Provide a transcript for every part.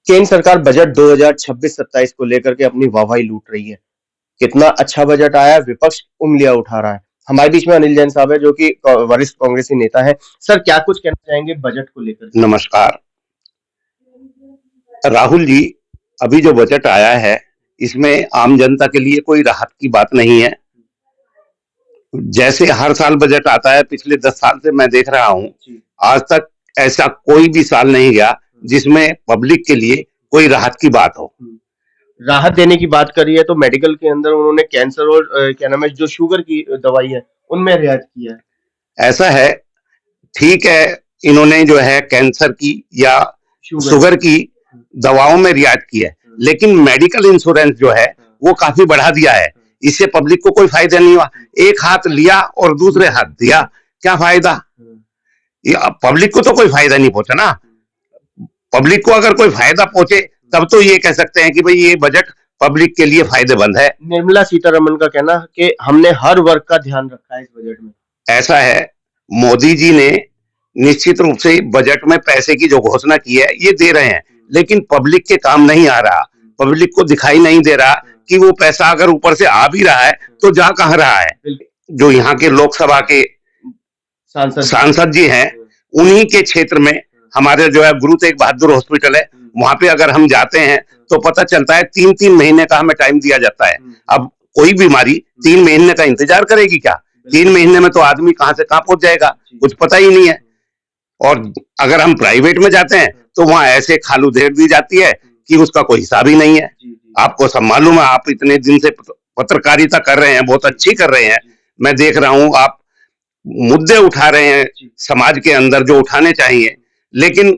केंद्र सरकार बजट 2026-27 को लेकर के अपनी वाहवाही लूट रही है। कितना अच्छा बजट आया है, विपक्ष उंगलियां उठा रहा है। हमारे बीच में अनिल जैन साहब है, जो कि वरिष्ठ कांग्रेसी नेता है। सर, क्या कुछ कहना चाहेंगे बजट को लेकर के? नमस्कार राहुल जी। अभी जो बजट आया है इसमें आम जनता के लिए कोई राहत की बात नहीं है। जैसे हर साल बजट आता है, पिछले 10 साल से मैं देख रहा हूं, आज तक ऐसा कोई भी साल नहीं गया जिसमें पब्लिक के लिए कोई राहत की बात हो। राहत देने की बात करी है तो मेडिकल के अंदर उन्होंने कैंसर और क्या नाम है, जो शुगर की दवाई है, उनमें रियायत किया है। ऐसा है, ठीक है, इन्होंने जो है कैंसर की या शुगर की दवाओं में रियायत की है, लेकिन मेडिकल इंश्योरेंस जो है वो काफी बढ़ा दिया है। इससे पब्लिक को कोई फायदा नहीं हुआ। एक हाथ लिया और दूसरे हाथ दिया, क्या फायदा? पब्लिक को तो कोई फायदा नहीं पहुंचा ना। पब्लिक को अगर कोई फायदा पहुंचे तब तो ये कह सकते हैं कि भाई ये बजट पब्लिक के लिए फायदेमंद है। निर्मला सीतारमण का कहना कि हमने हर वर्ग का ध्यान रखा है इस बजट में। ऐसा है, मोदी जी ने निश्चित रूप से बजट में पैसे की जो घोषणा की है ये दे रहे हैं, लेकिन पब्लिक के काम नहीं आ रहा। पब्लिक को दिखाई नहीं दे रहा कि वो पैसा अगर ऊपर से आ भी रहा है तो जा कहां रहा है। जो यहाँ के लोकसभा के सांसद जी हैं, उन्हीं के क्षेत्र में हमारे जो है गुरु तेग बहादुर हॉस्पिटल है, वहां पे अगर हम जाते हैं तो पता चलता है 3-3 महीने का हमें टाइम दिया जाता है। अब कोई बीमारी 3 महीने का इंतजार करेगी क्या? 3 महीने में तो आदमी कहां से कहां पहुंच जाएगा, कुछ पता ही नहीं है। और अगर हम प्राइवेट में जाते हैं तो वहां ऐसे खालू धेर दी जाती है कि उसका कोई हिसाब ही नहीं है। आपको सब मालूम है, आप इतने दिन से पत्रकारिता कर रहे हैं, बहुत अच्छी कर रहे हैं। मैं देख रहा हूं आप मुद्दे उठा रहे हैं समाज के अंदर जो उठाने चाहिए, लेकिन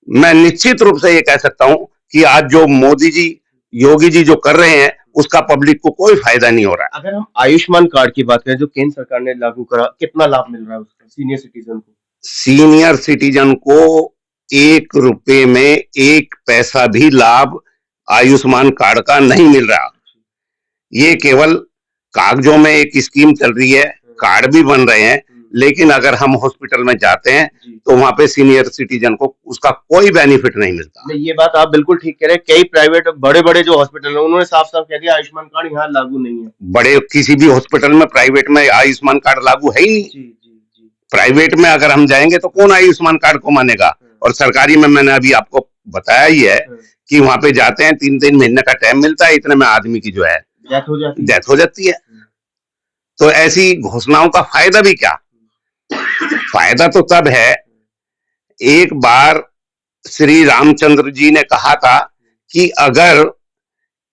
मैं निश्चित रूप से ये कह सकता हूं कि आज जो मोदी जी, योगी जी जो कर रहे हैं उसका पब्लिक को कोई फायदा नहीं हो रहा है। अगर हम आयुष्मान कार्ड की बात करें जो केंद्र सरकार ने लागू करा, कितना लाभ मिल रहा है उसका सीनियर सिटीजन को? सीनियर सिटीजन को 1 रुपए में 1 पैसा भी लाभ आयुष्मान कार्ड का नहीं मिल रहा। ये केवल कागजों में एक स्कीम चल रही है, कार्ड भी बन रहे हैं, लेकिन अगर हम हॉस्पिटल में जाते हैं तो वहां पे सीनियर सिटीजन को उसका कोई बेनिफिट नहीं मिलता। नहीं, ये बात आप बिल्कुल ठीक कह रहे हैं। कई प्राइवेट बड़े-बड़े जो हॉस्पिटल हैं उन्होंने साफ-साफ कह दिया आयुष्मान कार्ड यहाँ लागू नहीं है। बड़े किसी भी हॉस्पिटल में, प्राइवेट में आयुष्मान कार्ड लागू है ही नहीं। प्राइवेट में अगर हम जाएंगे तो कौन आयुष्मान कार्ड को मानेगा? और सरकारी में मैंने अभी आपको बताया ही है कि वहां पे जाते हैं, 3-3 महीने का टाइम मिलता है, इतने में आदमी की जो है डेथ हो जाती है। तो ऐसी घोषणाओं का फायदा भी क्या? फायदा तो तब है, एक बार श्री रामचंद्र जी ने कहा था कि अगर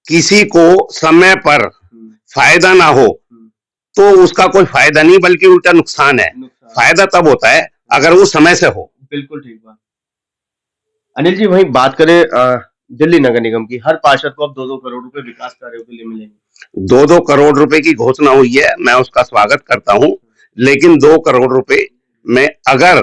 किसी को समय पर फायदा ना हो तो उसका कोई फायदा नहीं बल्कि उल्टा नुकसान है। फायदा तब होता है अगर वो समय से हो। बिल्कुल ठीक बात। अनिल जी, वहीं बात करें दिल्ली नगर निगम की, हर पार्षद को अब 2-2 करोड़ रुपए विकास कार्यों के लिए मिलेंगे। 2-2 करोड़ रुपए की घोषणा हुई है, मैं उसका स्वागत करता हूं, लेकिन 2 करोड़ रुपए में अगर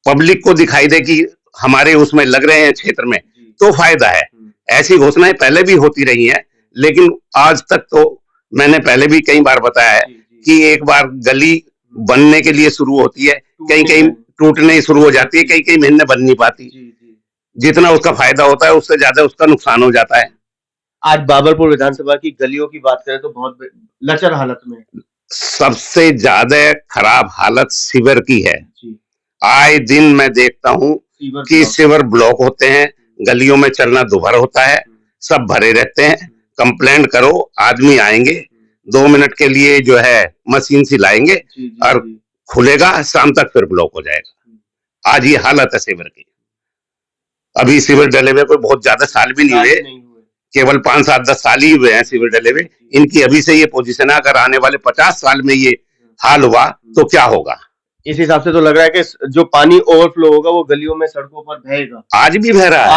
पब्लिक को दिखाई दे कि हमारे उसमें लग रहे हैं क्षेत्र में तो फायदा है। ऐसी घोषणाएं पहले भी होती रही हैं, लेकिन आज तक तो मैंने पहले भी कई बार बताया है कि एक बार गली बनने के लिए शुरू होती है, कहीं कहीं टूटने शुरू हो जाती है, कई कई महीने बन नहीं पाती। जितना उसका फायदा होता है उससे ज्यादा उसका नुकसान हो जाता है। आज बाबरपुर विधानसभा की गलियों की बात करें तो बहुत लचर हालत में, सबसे ज्यादा खराब हालत सीवर की है। आए दिन मैं देखता हूं कि सीवर ब्लॉक होते हैं, गलियों में चलना दुभर होता है, सब भरे रहते हैं। कंप्लेंट करो, आदमी आएंगे 2 मिनट के लिए जो है मशीन से लाएंगे और खुलेगा, शाम तक फिर ब्लॉक हो जाएगा। आज ये हालत है सीवर की। अभी सीवर डले हुए कोई बहुत ज्यादा साल भी नहीं हुए, केवल 5-7-10 साल ही हुए हैं सीवर डले हुए। इनकी अभी से ये पोजीशन है, अगर आने वाले 50 साल में ये हाल हुआ तो क्या होगा? इस हिसाब से तो लग रहा है कि जो पानी ओवरफ्लो होगा वो गलियों में, सड़कों पर बहेगा। आज भी बह रहा है,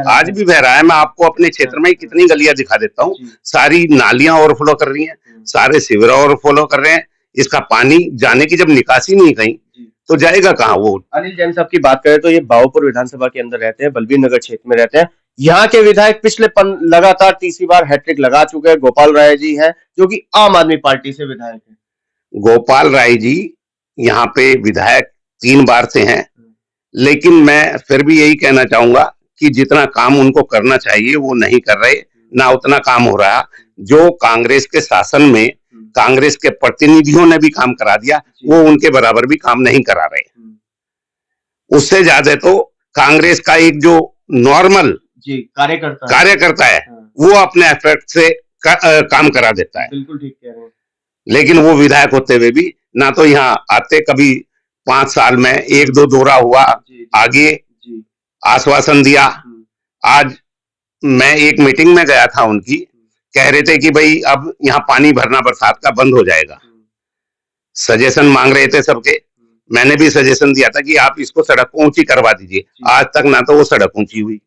आज भी बह रहा है। मैं आपको अपने क्षेत्र में कितनी गलियां दिखा देता हूँ, सारी नालियां ओवरफ्लो कर रही हैं, सारे सीवर ओवरफ्लो कर रहे हैं। इसका पानी जाने की जब निकासी नहीं कहीं तो जाएगा कहाँ वो? अनिल जैन साहब की बात करें तो ये बाबूपुर विधानसभा के अंदर रहते हैं, बलबीर नगर क्षेत्र में रहते हैं। यहाँ के विधायक पिछले लगातार तीसरी बार हैट्रिक लगा चुके हैं। गोपाल राय जी हैं जो कि आम आदमी पार्टी से विधायक है। गोपाल राय जी यहाँ पे विधायक 3 बार से हैं, लेकिन मैं फिर भी यही कहना चाहूंगा कि जितना काम उनको करना चाहिए वो नहीं कर रहे, ना उतना काम हो रहा। जो कांग्रेस के शासन में कांग्रेस के प्रतिनिधियों ने भी काम करा दिया, वो उनके बराबर भी काम नहीं करा रहे। उससे ज्यादा तो कांग्रेस का एक जो नॉर्मल कार्यकर्ता है, वो अपने एफर्ट से काम करा देता है। बिल्कुल ठीक कह रहे हैं। लेकिन वो विधायक होते हुए भी ना तो यहाँ आते, कभी 5 साल में 1-2 दौरा हुआ, आगे आश्वासन दिया। आज मैं एक मीटिंग में गया था उनकी, कह रहे थे कि भाई अब यहाँ पानी भरना बरसात का बंद हो जाएगा। सजेशन मांग रहे थे सबके, मैंने भी सजेशन दिया था कि आप इसको सड़क ऊंची करवा दीजिए। आज तक ना तो वो सड़क ऊंची हुई,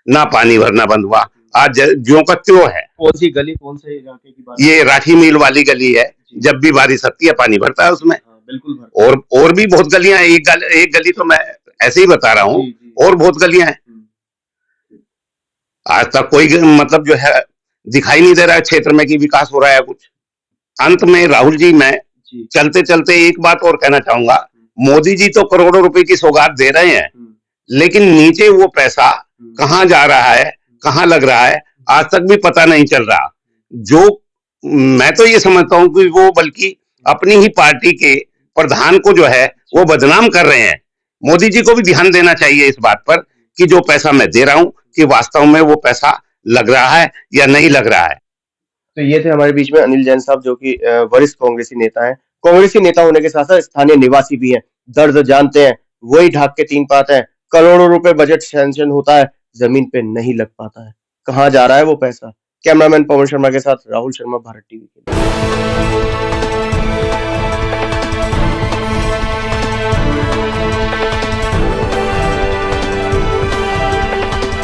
ना पानी भरना बंद हुआ। आज ज्यों का त्यों है। कौन सी गली, कौन से इलाके की बात? ये राठी मिल वाली गली है, जब भी बारिश आती है पानी भरता है उसमें। बिल्कुल भरता है। और भी बहुत गलियां हैं, एक गली तो मैं ऐसे ही बता रहा हूँ, और बहुत गलियां हैं। आज तक कोई मतलब जो है दिखाई नहीं दे रहा है क्षेत्र में कि विकास हो रहा है कुछ। अंत में राहुल जी, मैं चलते चलते एक बात और कहना चाहूंगा, मोदी जी तो करोड़ों रुपए की सौगात दे रहे हैं, लेकिन नीचे वो पैसा कहाँ जा रहा है, कहाँ लग रहा है, आज तक भी पता नहीं चल रहा। जो मैं तो ये समझता हूँ कि वो बल्कि अपनी ही पार्टी के प्रधान को जो है वो बदनाम कर रहे हैं। मोदी जी को भी ध्यान देना चाहिए इस बात पर कि जो पैसा मैं दे रहा हूँ कि वास्तव में वो पैसा लग रहा है या नहीं लग रहा है। तो ये थे हमारे बीच में अनिल जैन साहब, जो कि वरिष्ठ कांग्रेसी नेता हैं। कांग्रेसी नेता होने के साथ साथ स्थानीय निवासी भी हैं, दर्द जानते हैं। वही ढाक के तीन बात है, करोड़ों रुपए बजट सैंक्शन होता है, जमीन पे नहीं लग पाता है। कहाँ जा रहा है वो पैसा? कैमरामैन पवन शर्मा के साथ राहुल शर्मा, भारत टीवी के लिए।